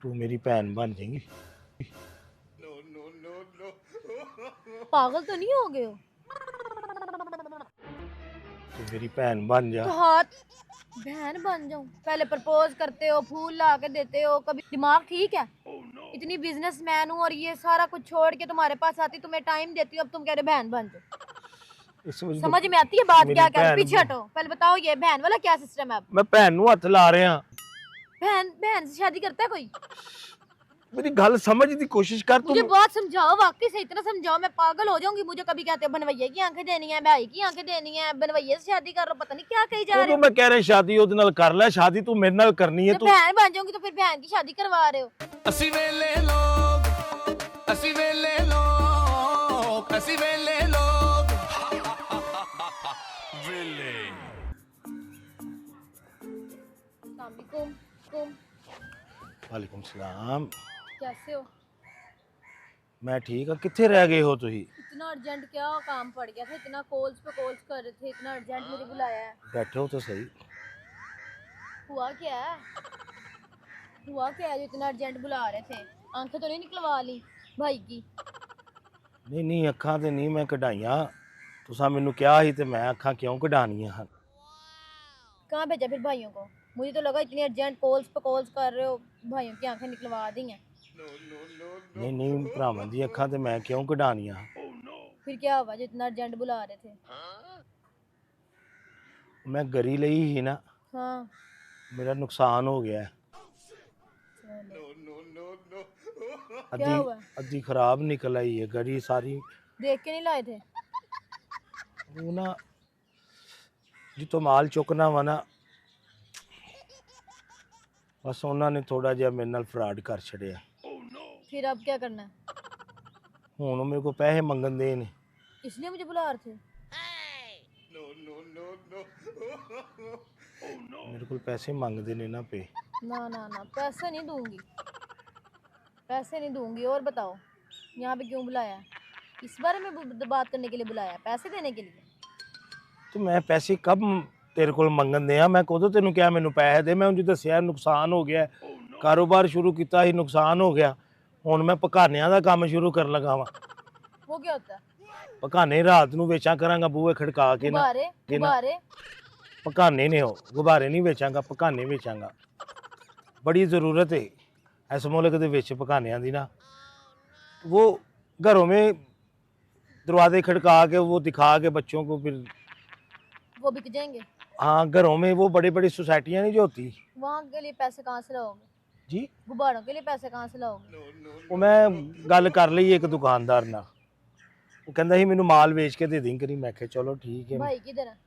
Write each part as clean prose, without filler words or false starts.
तू मेरी भैन बन जाएगी। पागल तो नहीं हो गए हो? तू मेरी भैन बन जा। तो हाथ बहन बन जाऊं? पहले प्रपोज करते हो, फूल ला के देते हो, कभी दिमाग ठीक है? इतनी बिजनेसमैन हूँ और ये सारा कुछ छोड़ के तुम्हारे पास आती, तुम्हें टाइम देती हूँ, अब तुम कह रहे बहन बन जाओ। इस वजह समझ तो में आती है बात? मेरी क्या कह रहे? भैन पीछे हटो, पहले बताओ ये बहन वाला क्या सिस्टम है? अब मैं भैन नूं हथ ला रहा। बहन बहन से शादी करता है कोई? मेरी गल समझ दी कोशिश कर तू। मुझे बहुत समझाओ, वाकई से इतना समझाओ, मैं पागल हो जाऊंगी। मुझे कभी कहते हो बनवैया की आंखें देनी है, भाई की आंखें देनी है, बनवैया से शादी कर लो, पता नहीं क्या कही जा रहे तो हो। मैं कह रहा शादी ओदे नाल कर ले, शादी तू मेरे नाल करनी है। जब तू बहन बन जाऊंगी तो फिर बहन की शादी करवा रहे हो। ਅਸੀਂ ਵੇਲੇ ਲੋਕ ਅਸੀਂ ਵੇਲੇ ਲੋਕ ਅਸੀਂ ਵੇਲੇ ਲੋਕ ਵੇਲੇ वालेकुम सलाम। कैसे हो? मैं ठीक है। कितने रह गए हो तुही? इतना अर्जेंट क्या काम पड़ गया था? इतना कॉल्स पे कॉल्स कर रहे थे, इतना अर्जेंट मुझे बुलाया है। बैठो तो सही। हुआ क्या है? हुआ क्या है जो इतना अर्जेंट बुला रहे थे? आंखें तो नहीं निकलवा ली भाई की? नहीं नहीं, अखां ते नहीं मैं कढ़ाइयां। तुसा मैनू कहा ही ते मैं अखां क्यों कढ़ानियां हन? कहाँ भेजा फिर भाइयों को? मुझे तो लगा इतनी अर्जेंट कॉल्स पे कॉल्स कर रहे हो, भाइयों की आंखें निकलवा दी हैं। नहीं नहीं, भरावां दी अखां ते मैं क्यों कढ़ानियां? फिर क्या हुआ जो इतना अर्जेंट बुला रहे थे? मैं गरी लई ही ना, हाँ। मेरा नुकसान हो गया है। क्या हुआ? अद्धी खराब निकल आई है गरी सारी। देख के नहीं लाए थे? वो ना जितो माल चुकना वा ना, बस उन्होंने थोड़ा जिहा मेरे नाल फ्रॉड कर छड़िया। फिर अब क्या करना है? हुण मेरे को पैसे मंगन दे ने, इसलिए मुझे बुला रहे थे? मेरे को पैसे मंगते ने ना पे। ना ना ना, पैसे नहीं दूंगी, पैसे नहीं दूंगी। और बताओ यहाँ पे क्यों बुलाया? इस बारे में बात करने के लिए बुलाया? पैसे देने के लिए? तो मैं पैसे कब तेरे को मंगन दिया? मैं कदों तेन क्या मैनू पैसे दे? मैं उन्हें दसिया नुकसान हो गया, कारोबार शुरू किया ही नुकसान हो गया। हुण मैं पकानियां दा काम शुरू कर लगा वा। वो क्या होता है? पकाने रात नूं बेचा करांगा बूहे खड़का के ना। गुब्बारे? गुब्बारे? पकाने ने हो, गुब्बारे नहीं बेचांगा, पकाने बेचांगा। बड़ी जरूरत है इस मुल्क दे विच पकानियां दी ना। वो घरों में दरवाजे खड़का के वो दिखा के बच्चों को, फिर वो बिक जाएंगे? हाँ, घरों में वो बड़ी बड़ी सोसाइटियां नहीं जो होती। वहाँ के लिए पैसे कहाँ से लाओगे? जी, गुब्बारों के लिए पैसे कहाँ से लाओगे? वो मैं गल कर ली एक दुकानदार ना, वो कहंदा ही मैनू माल बेच के दे दी करी। मैं कहा चलो ठीक है। भाई किधर है?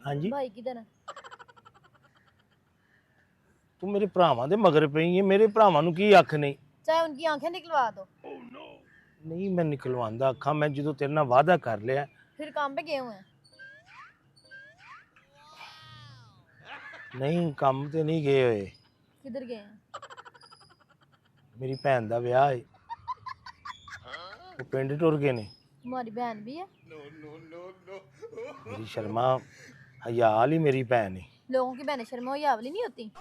हाँ जी, भाई किधर है? तू मेरे भरावां दे मगर पई है। मेरे भरावां नू की अख नहीं? चाहे उनकी आंखें निकलवा दो। नहीं मैं निकलवांदा अखा। मैं जो तेरे नाल वादा कर लिया। फिर काम पे गए हुए हैं? नहीं काम ते नहीं गए हुए। किधर गए हैं? मेरी भैन दा ब्याह है, वो पिंड टुर गए ने। तुम्हारी बहन भी है? मेरी शर्मा हया वाली मेरी भैन है। लोगों की बहनें शर्मा हो यावली नहीं होती?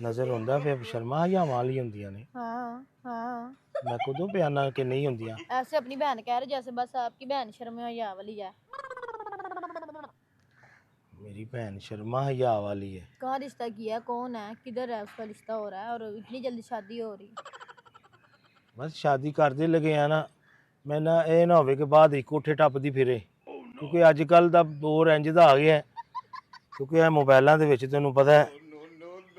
नजर आंदा फिर शर्मा हया वाली होंदियां ने। हाँ हाँ। मैं कदों बयाना कि नहीं होंदियां? ऐसे अपनी बहन कह रहे जैसे बस आपकी बहन शर्मा हो यावली है। मेरी बहन शर्मा हया वाली है। कहाँ रिश्ता किया? कौन है? किधर है? उसका रिश्ता हो रहा है और इतनी जल्दी शादी हो रही? बस शादी करते लगे आ ना। मैं ना ये ना होवे कि बाद ही कोठे टपदी फिरे, क्योंकि अजकल दा दौर इंज दा आ गया है। क्योंकि ਇਹ मोबाइलों ਦੇ ਵਿੱਚ ਤੈਨੂੰ ਪਤਾ ਹੈ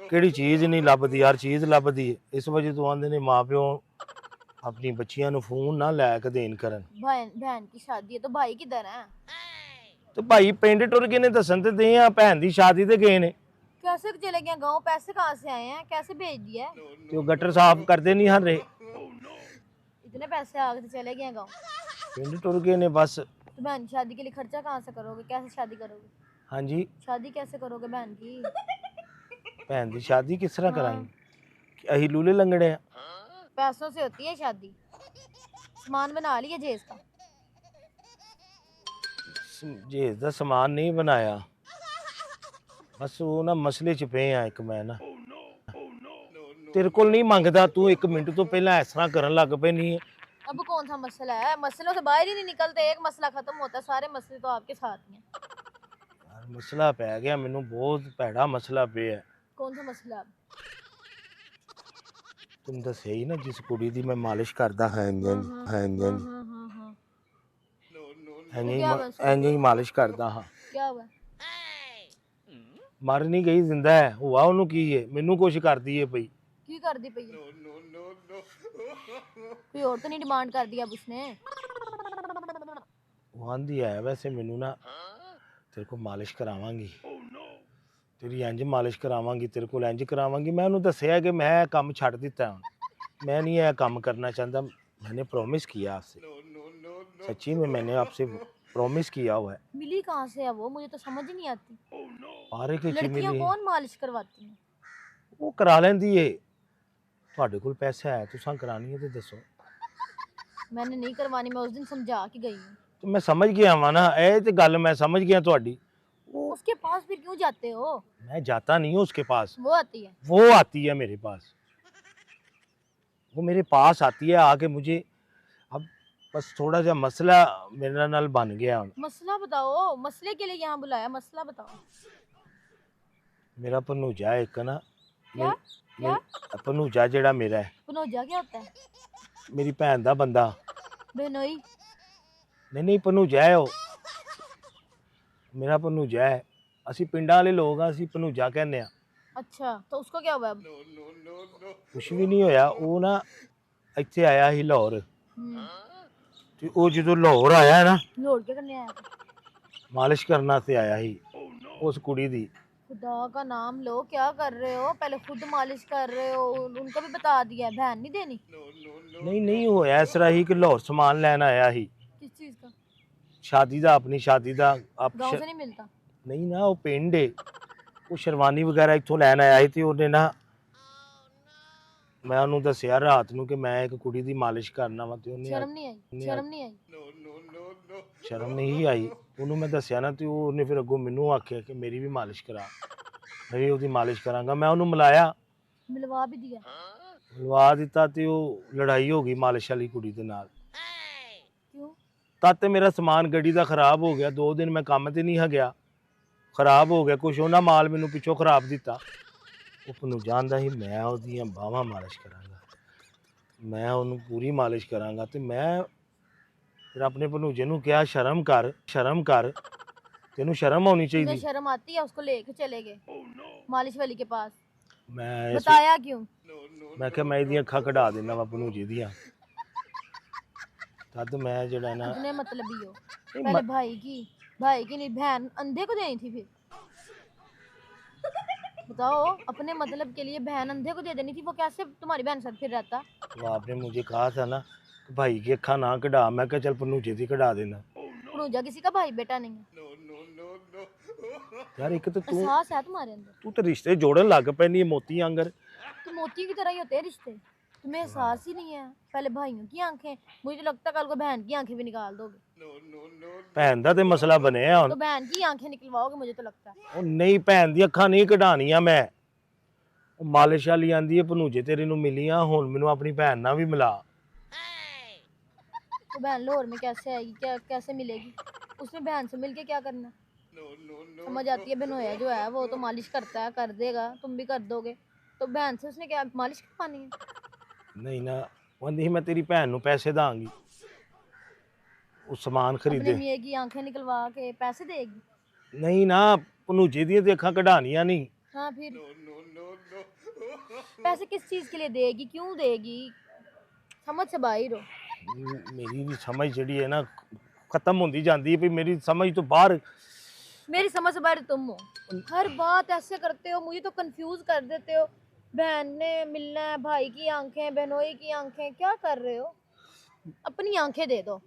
ਕਿਹੜੀ ਚੀਜ਼ ਨਹੀਂ ਲੱਭਦੀ, ਹਰ ਚੀਜ਼ ਲੱਭਦੀ ਹੈ। ਇਸ ਵਜ੍ਹਾ ਤੋਂ ਆਂਦੇ ਨੇ ਮਾਂ ਪਿਓ अपनी बच्चियां नु फोन ना लैके देन करन। बहन की शादी है तो भाई किधर है? तो भाई पिंड टुर गए ने, दसन ते दे आ भैन दी शादी ते गए ने। कैसे चले गए गाँव? पैसे कहाँ से आए हैं? कैसे भेज दिया है? तो गटर साफ करते नहीं हर रहे। इतने पैसे आ गए तो चले गए गाँव? पिंड टुर गए ने बस। तो बहन की शादी के लिए खर्चा कहाँ से करोगे? कैसे शादी करोगे? हाँ जी, शादी कैसे करोगे बहन की? भैन दी शादी किस तरह कराएंगे? अही लूले लंगड़े हैं। पैसों से होती है शादी। सामान बना लिया जेज का? जेज दा सामान नहीं बनाया, बस वो ना मसले च पे हैं एक मैं ना। तेरे को नहीं मांगता तू 1 मिनट तो पहला इस तरह करन लग पे नहीं है। अब कौन सा मसला है, मसलों से बाहर ही नहीं निकलते, एक मसला खत्म होता है सारे मसले तो आपके साथ ही हैं। यार मसला पै गया मैनू, बहुत भैड़ा मसला पे है। कौन सा मसला? तुम दस्या ही ना जिस कुड़ी दी मैं मालिश करदा हां इंजन हाँ हाँ क्या हुआ उसको? इंजन मालिश करदा हां। क्या हुआ? मर नहीं गई, जिंदा है। हुआ ਉਹਨੂੰ ਕੀ ਹੈ, ਮੈਨੂੰ ਕੁਛ ਕਰਦੀ ਹੈ ਪਈ। की कर दी पई है? कोई और तो नहीं डिमांड कर दिया अब उसने? ਉਹ ਆਂਦੀ ਹੈ ਵੈਸੇ ਮੈਨੂੰ ਨਾ ਤੇਰੇ ਕੋਲ ਮਾਲਿਸ਼ ਕਰਾਵਾਂਗੀ, ਤੇਰੀ ਇੰਜ ਮਾਲਿਸ਼ ਕਰਾਵਾਂਗੀ, ਤੇਰੇ ਕੋਲ ਇੰਜ ਕਰਾਵਾਂਗੀ। ਮੈਂ ਉਹਨੂੰ ਦੱਸਿਆ ਕਿ ਮੈਂ ਇਹ ਕੰਮ ਛੱਡ ਦਿੱਤਾ ਹੁਣ, मैं नहीं यह काम करना चाहता। मैंने प्रॉमिस किया आपसे, सच्ची में मैंने आपसे प्रॉमिस किया हुआ है। मिली कहाँ से है वो, मुझे तो समझ ही नहीं आती। पारे की चीज लड़कियां मिली, कौन मालिश करवाती हैं? वो करा लेंदी है। ਤੁਹਾਡੇ ਕੋਲ पैसा है तुसां करानी है तो दसो। मैंने नहीं करवानी, मैं उस दिन समझा के गई हूँ। तो मैं समझ गया वा ना, ये तो गल मैं समझ गया ਤੁਹਾਡੀ। उसके पास फिर क्यों जाते हो? मैं जाता नहीं हूँ उसके पास, वो आती है। वो आती है मेरे पास। वो मेरे पास आती है आके मुझे, अब बस थोड़ा सा मसला मेरे नाल बन गया। मसला बताओ, मसले के लिए यहाँ बुलाया, मसला बताओ। मेरा भनूजा है एक ना, क्या? क्या? भनूजा जेड़ा मेरा है, भनोजा क्या होता है? मेरी भैन दा बंदा। बहनोई? नहीं भनूजा है वो, मेरा भनूजा है। ਅਸੀਂ ਪਿੰਡਾਂ ਵਾਲੇ ਲੋਕ ਆ, ਅਸੀਂ ਭਨੂਜਾ ਕਹਿੰਦੇ ਆ। अच्छा तो उसको क्या हुआ अब? ਕੁਛ ਵੀ ਨਹੀਂ ਹੋਇਆ। ਉਹ ਨਾ ਇੱਥੇ ਆਇਆ ਸੀ ਲਾਹੌਰ, ਤੇ ਉਹ ਜਦੋਂ ਲਾਹੌਰ ਆਇਆ ਨਾ, लोड क्या करने आया था? ਮਾਲਿਸ਼ ਕਰਨ ਵਾਸਤੇ ਆਇਆ ਸੀ ਉਸ ਕੁੜੀ ਦੀ। खुदा का नाम लो, क्या कर रहे हो? पहले खुद मालिश कर रहे हो, उनको भी बता दिया है, बहन नहीं देनी? नहीं ਹੋਇਆ ਇਸ ਤਰ੍ਹਾਂ ਹੀ ਕਿ ਲਾਹੌਰ ਸਮਾਨ ਲੈਣ ਆਇਆ ਸੀ किस चीज का? ਸ਼ਾਦੀ ਦਾ, ਆਪਣੀ ਸ਼ਾਦੀ ਦਾ। गांव से नहीं मिलता? ਨਹੀਂ ਨਾ, ਉਹ ਪਿੰਡ ਏ। ਉਹ ਸ਼ਰਵਾਨੀ ਵਗੈਰਾ ਇੱਥੋਂ ਲੈਣ ਆਇਆ ਸੀ, ਤੇ ਉਹਨੇ ਨਾ, ਮੈਂ ਉਹਨੂੰ ਦੱਸਿਆ ਰਾਤ ਨੂੰ ਕਿ ਮੈਂ ਇੱਕ ਕੁੜੀ ਦੀ ਮਾਲਿਸ਼ ਕਰਨਾ ਵਾ, ਤੇ ਉਹਨੇ शर्म नहीं आई? शर्म नहीं आई? ਸ਼ਰਮ ਨਹੀਂ ਆਈ ਉਹਨੂੰ। ਮੈਂ ਦੱਸਿਆ ਨਾ, ਤੇ ਉਹਨੇ ਫਿਰ ਅੱਗੋਂ ਮੈਨੂੰ ਆਖਿਆ ਕਿ ਮੇਰੀ ਵੀ ਮਾਲਿਸ਼ ਕਰਾ, ਮੈਂ ਵੀ ਉਹਦੀ ਮਾਲਿਸ਼ ਕਰਾਂਗਾ। ਮੈਂ ਉਹਨੂੰ ਮਿਲਾਇਆ, मिलवा भी दिया? ਲਵਾ ਦਿੱਤਾ, ਤੇ ਉਹ ਲੜਾਈ ਹੋ ਗਈ ਮਾਲਿਸ਼ ਵਾਲੀ ਕੁੜੀ ਦੇ ਨਾਲ। क्यों? ਤਦ ਤੇ ਮੇਰਾ ਸਮਾਨ ਗੱਡੀ ਦਾ ਖਰਾਬ ਹੋ ਗਿਆ। 2 ਦਿਨ ਮੈਂ ਕੰਮ ਤੇ ਨਹੀਂ ਗਿਆ, ਖਰਾਬ ਹੋ ਗਿਆ ਕੁਛ। ਉਹਨਾਂ ਮਾਲ ਮੈਨੂੰ ਪਿੱਛੋਂ ਖਰਾਬ ਦਿੱਤਾ। ਉਹ ਨੂੰ ਜਾਣਦਾ ਸੀ ਮੈਂ ਉਹਦੀਆਂ ਬਾਹਾਂ ਮਾਲਿਸ਼ ਕਰਾਂਗਾ, ਮੈਂ ਉਹਨੂੰ ਪੂਰੀ ਮਾਲਿਸ਼ ਕਰਾਂਗਾ। ਤੇ ਮੈਂ ਫਿਰ ਆਪਣੇ ਭਣੂਜੇ ਨੂੰ ਕਿਹਾ ਸ਼ਰਮ ਕਰ, ਸ਼ਰਮ ਕਰ, ਤੈਨੂੰ ਸ਼ਰਮ ਆਉਣੀ तुम्हें ਚਾਹੀਦੀ। शर्म आती है? उसको लेके चले गए मालिश वाली के पास, ਮੈਂ बताया क्यों? ਮੈਂ ਕਿਹਾ ਮੈਂ ਇਹਦੀਆਂ ਅੱਖਾਂ ਕਢਾ ਦੇਣਾ ਵਾ ਭਣੂਜੇ ਦੀਆਂ। ਤਦ ਮੈਂ ਜਿਹੜਾ ਨਾ, अपने मतलब ही हो। नहीं, पहले भाई की नहीं, बहन अंधे को देनी थी। फिर बताओ, अपने मतलब के लिए बहन अंधे को दे देनी थी, वो कैसे तुम्हारी बहन साथ फिर रहता? तो आपने मुझे कहा था ना कि भाई की अक्खा ना कढ़ा। मैं क्या चल भनूजे दी कढ़ा देना। भनूजा किसी का भाई बेटा नहीं है। यार एक तो तू एहसास है तुम्हारे अंदर? तू तो रिश्ते जोड़न लग पैनी है मोती आंगर। तो मोती की तरह ही होते हैं रिश्ते, तुम्हें एहसास ही नहीं है। पहले भाइयों की आंखें, मुझे तो लगता है कल को बहन की आंखें भी निकाल दोगे। भैन दा ते मसला बनया तो बहन की आंखें निकलवाओगे मुझे तो लगता है। ओ नहीं, भैन दी अक्खां नहीं कढ़ानियां मैं। ओ मालिश वाली आंदी है भनूजे तेरे नु मिलियां, हुण मैनू अपनी भैन नाल भी मिला। तो बहन लाहौर में कैसे आएगी, क्या कैसे मिलेगी? उसने बहन से मिलके क्या करना? समझ आती है, बहनोया जो है वो तो मालिश करता है, कर देगा, तुम भी कर दोगे। तो बहन से उसने क्या मालिश करवानी है? नहीं ना, वंदी मैं तेरी भैन नु पैसे दांगी, वो सामान अपने खरीदे। मियाँ की आंखें निकलवा के पैसे देगी? नहीं ना, भनूजे दी ते अक्खां कढ़ानियां नहीं। हाँ फिर पैसे किस चीज के लिए देगी, क्यों देगी? समझ से बाहर हो। मेरी भी समझ जड़ी है ना खत्म होती जाती है, भी मेरी समझ तो बाहर। मेरी समझ से बाहर तुम हो, हर बात ऐसे करते हो, मुझे तो कंफ्यूज कर देते हो। बहन ने मिलना है, भाई की आंखें, बहनोई की आंखें, क्या कर रहे हो? अपनी आंखें दे दो।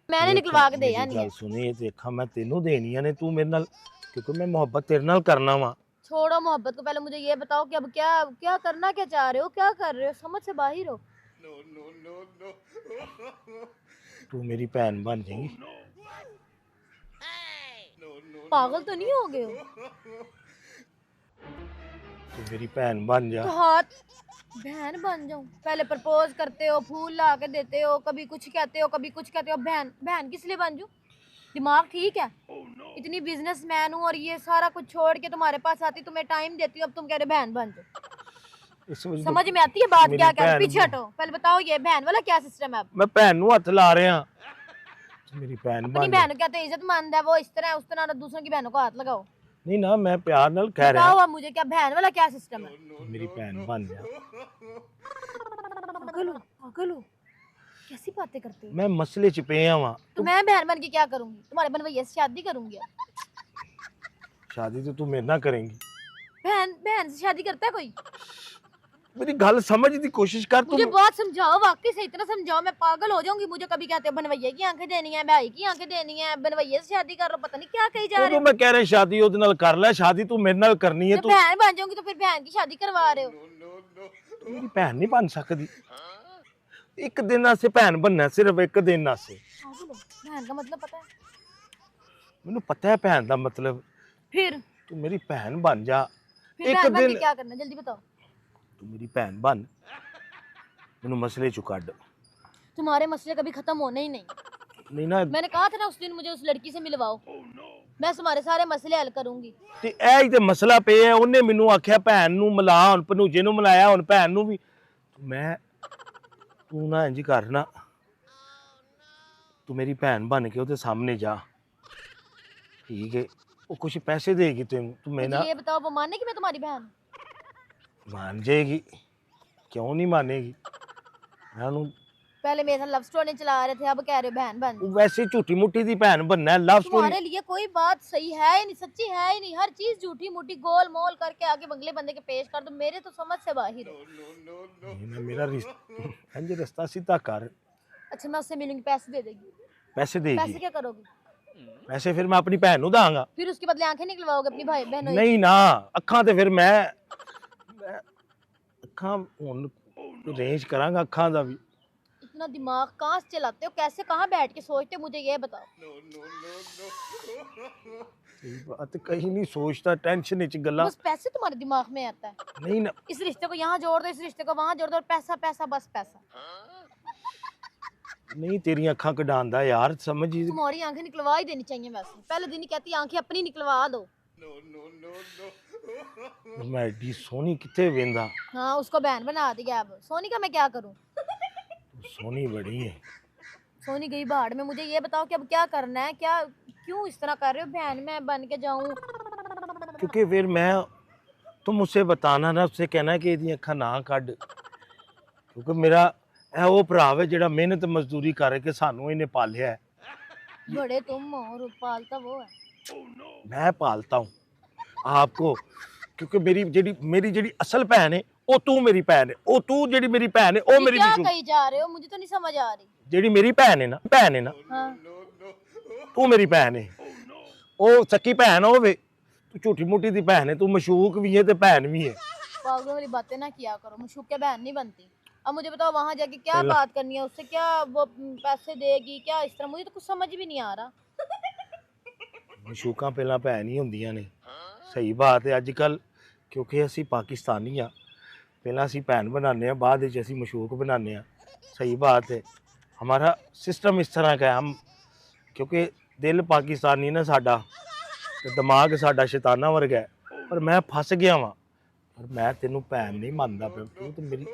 मैंने निकलवा के दिया नहीं है। सुनी देखा मैं तेनू देनियां ने, तू मेरे नाल, क्योंकि मैं मोहब्बत तेरे नाल करना वा। छोड़ो मोहब्बत को, पहले मुझे ये बताओ कि अब क्या क्या करना, क्या चाह रहे हो, क्या कर रहे हो? समझ से बाहर हो। तू मेरी बहन बन जाएगी। पागल तो नहीं हो गए हो? तू मेरी बहन बन जा। तो हाथ बहन बन जाऊं? पहले प्रपोज करते हो, फूल ला के देते हो, कभी कुछ कहते हो, कभी कुछ कहते हो। बहन बहन किस लिए बन जाऊं? दिमाग ठीक है? इतनी बिजनेसमैन हूँ और ये सारा कुछ छोड़ के तुम्हारे पास आती, तुम्हें टाइम देती हूँ, अब तुम कह रहे बहन बन जाओ। इस वजह समझ में आती है बात? मेरी क्या कह रहे हो? बहन पीछे हटो, पहले बताओ ये बहन वाला क्या सिस्टम है? अब मैं भैन नूं हथ ला रहा तू मेरी बहन अपनी बन जा। बहन क्या तो इज्जतमंद है वो, इस तरह उस तरह दूसरों की बहनों को हाथ लगाओ। नहीं ना, मैं प्यार नाल कह रहा बताओ अब मुझे, क्या बहन वाला क्या सिस्टम है? तू मेरी बहन बन जा। पागल हो, पागल हो, कैसी बातें करते हो? मैं मसले च पे आवां। तो मैं बहन बन के क्या करूंगी? तुम्हारे बनवैया से शादी करूंगी? शादी तो तू मेरे नाल करेंगी। बहन बहन से शादी करता है कोई? मेरी गल समझ दी कोशिश कर तू। मुझे बहुत समझाओ, वाकई से इतना समझाओ, मैं पागल हो जाऊंगी। मुझे कभी कहते हो बनवैया की आंखें देनी है, भाई की आंखें देनी है, बनवैया से शादी कर लो, पता नहीं क्या कही जा रहे तो हो। मैं कह रहा शादी ओदे नाल कर ले, शादी तू मेरे नाल करनी है। जब तू बहन बन जाऊंगी तो फिर बहन की शादी करवा रहे हो। मेरी बहन नहीं बन सकदी। एक दिन आसे बहन बनना, सिर्फ एक दिन आसे। पागल हो, बहन का मतलब पता है? मैनू पता है बहन दा मतलब। फिर तू मेरी बहन बन जा। फिर एक बहन बन के दिन क्या करना, जल्दी बताओ। तू मेरी बहन बन, मैनू मसले चु कढ। तुम्हारे मसले कभी खत्म होने ही नहीं। नहीं ना मैंने कहा था ना उस दिन मुझे उस लड़की से मिलवाओ, मैं तुम्हारे सारे मसले हल करूंगी। ਤੇ ਇਹ ਹੀ ਤੇ ਮਸਲਾ ਪਿਆ। ਉਹਨੇ ਮੈਨੂੰ ਆਖਿਆ ਭੈਣ ਨੂੰ ਮਿਲਾ, ਹੁਣ ਭਨੂਜੇ ਨੂੰ ਮਿਲਾਇਆ, ਹੁਣ ਭੈਣ ਨੂੰ ਵੀ। ਮੈਂ ਤੂੰ ਨਾ ਇੰਜ ਕਰ ਨਾ, ਤੂੰ ਮੇਰੀ ਭੈਣ ਬਣ ਕੇ ਉਹਦੇ ਸਾਹਮਣੇ ਜਾ, ਠੀਕ ਹੈ? ਉਹ ਕੁਝ ਪੈਸੇ ਦੇਗੀ ਤੈਨੂੰ, ਤੂੰ ਮੈਂ ਨਾ मुझे ये बताओ, वो माने कि मैं तुम्हारी बहन? मान जाएगी। क्यों नहीं मानेगी? मैं ਉਹਨੂੰ पहले मेरे साथ लव स्टोरी चला रहे थे, अब कह रहे हो बहन बन जाओ। ਵੈਸੇ ਝੂਠੀ ਮੁੱਠੀ ਦੀ ਭੈਣ बनना है। लव तुम्हारे स्टोरी लिए कोई बात सही है ही नहीं, सच्ची है ही नहीं। हर चीज झूठी मूठी गोल मोल करके आगे बंगले बंदे के पेश कर दो, मेरे तो समझ से बाहर हो। मेरा रिश्ता इंज रास्ता सीधा कर। अच्छा मैं उससे मिलूंगी, पैसे दे देगी? पैसे पैसे देगी? क्या करोगी? पैसे फिर मैं अपनी भैन ਨੂੰ ਦਾਂਗਾ। फिर उसके बदले आंखें निकलवाओगे अपनी भाई बहनों की? नहीं ना, ਅੱਖਾਂ ਤੇ ਫਿਰ ਮੈਂ ਅੱਖਾਂ ਹੁਣ ਅਰੇਂਜ ਕਰਾਂਗਾ ਅੱਖਾਂ ਦਾ ਵੀ। इतना दिमाग कहाँ से चलाते हो, कैसे कहाँ बैठ के सोचते हो, मुझे ये बताओ। सही बात, कहीं नहीं सोचता, टेंशन ਵਿੱਚ ਗੱਲਾਂ। बस पैसे तुम्हारे दिमाग में आता है। नहीं ना, इस रिश्ते को यहाँ जोड़ दो, इस रिश्ते को वहाँ जोड़ दो, और पैसा पैसा बस पैसा। नहीं तेरी ਅੱਖਾਂ ਕਢਾਉਣ ਦਾ यार समझ। तुम्हारी आंखें निकलवा ही देनी चाहिए वैसे। पहले दिन ही कहती आंखें अपनी निकलवा दो। मैं एडी सोनी किथे वेंदा। हाँ उसको बहन बना दिया, अब सोनी का मैं क्या करूँ? सोनी बड़ी है। सोनी गई बाहर में। मुझे ये बताओ कि अब क्या करना है, क्या क्यों इस तरह कर रहे हो? बहन मैं बन के जाऊं? क्योंकि फिर मैं, तुम उससे बताना ना, उससे कहना कि ਇਹਦੀਆਂ ਅੱਖਾਂ ਨਾ ਕੱਢ, क्योंकि मेरा ਇਹ ਉਹ ਭਰਾ ਹੈ ਜਿਹੜਾ ਮਿਹਨਤ ਮਜ਼ਦੂਰੀ ਕਰਕੇ ਸਾਨੂੰ ਇਹਨੇ ਪਾਲਿਆ ਹੈ। बड़े तुम हो और पालता वो है। मैं पालता हूँ आपको, क्योंकि मेरी जेडी असल भैन है वो तू मेरी भैन है, वो तू जेडी मेरी भैन है वो ये मेरी क्या बिशू। कही जा रहे हो? मुझे तो नहीं समझ आ रही। जेडी मेरी भैन है ना हाँ तू मेरी भैन है, वो सकी भैन होवे, तू झूठी मूठी दी भैन है, तू मशूक भी है ते भैन भी है। पागलों वाली बातें ना किया करो, मशूक के बहन नहीं बनती। अब मुझे बताओ वहां जाके क्या चलो। बात करनी है उससे, क्या वो पैसे देगी, क्या इस तरह? मुझे तो कुछ समझ भी नहीं आ रहा। मशूकां पहला भैन ही होंदियां ने। सही बात है। अजकल क्योंकि असी पाकिस्तानी हाँ, पहला असी भैन बनाने, बाद विच असी मशूक बनाने। सही बात है। हमारा सिस्टम इस तरह का है। हम क्योंकि दिल पाकिस्तानी ना साडा, ते दिमाग साडा शैताना वर्गा है, पर मैं फस गया वां। पर मैं तेनू भैन नहीं मानदा पिया, तू तो मेरी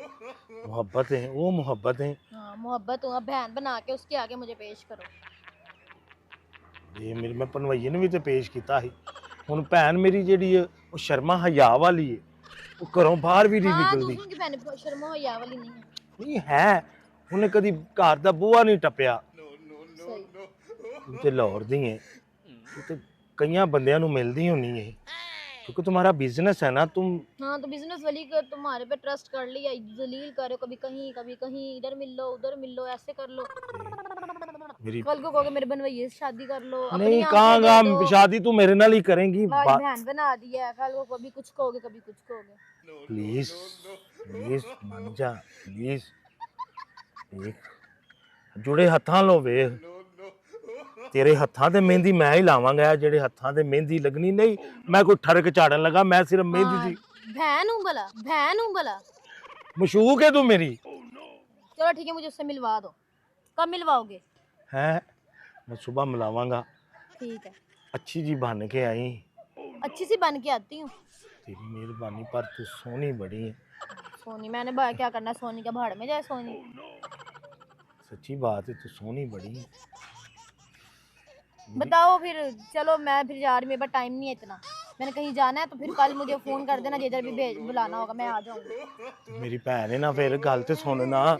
मोहब्बत है, वो मोहब्बत है। हाँ मोहब्बत हूँ, अब बहन बना के उसके आगे मुझे पेश करो। ये मेरी मैं भनवैये ने भी तो पेश किया ही। हुण भैन मेरी जेहड़ी है वो शर्मा हया वाली है, वो घरों बाहर भी नहीं हाँ निकलदी। दूसरों की बहन शर्मा हो या वाली नहीं है। नहीं है, उन्हें कदी घर दा बूहा नहीं टपया। सही। तू ते लाहौर दी है, तू ते कईयां बंदियां नूं मिलदी होनी है, क्योंकि तुम्हारा बिजनेस है ना। तुम हाँ तो बिजनेस वाली का तुम्हारे पे ट्रस्ट कर लिया, जलील करो, कभी कहीं इधर मिल लो, उधर मिल लो, ऐसे कर लो। मेरी कल को कहोगे मेरे बनवैये से शादी कर लो, अपनी नहीं आंखें दे कहांगा, दो। शादी तू मेरे नाल ही करेंगी। आज बहन बना दिया है, कल को कभी कुछ कहोगे कभी कुछ कहोगे। प्लीज प्लीज मान जा प्लीज। देख जुड़े हत्थां लो वेख, तेरे हत्थां ते मेहंदी मैं ही लावांगा। ਜਿਹੜੇ ਹੱਥਾਂ ਤੇ ਮਹਿੰਦੀ ਲੱਗਣੀ नहीं, मैं कोई ठरक झाड़न लगा, मैं सिर्फ मेहंदी दी। बहन हूँ भला, बहन हूँ भला। मशूक है तू मेरी चलो ठीक है, मुझे उससे मिलवा दो। कब मिलवाओगे? है। मैं सुबह मिलावांगा। ठीक है, अच्छी जी बन के आई। अच्छी सी बन के आती हूँ। तेरी मेहरबानी पर तू सोनी बड़ी है। सोनी मैंने भाई क्या करना, सोनी का भाड़ में जाए सोनी। सच्ची बात है, तू सोनी बड़ी है। बताओ फिर, चलो मैं फिर जा रही, मेरे पास टाइम नहीं है इतना, मैंने कहीं जाना है, तो फिर कल मुझे फोन कर देना, जिधर भी भेज बुलाना होगा मैं आ जाऊंगी। मेरी भैन है ना, फिर गल ते सुन ना।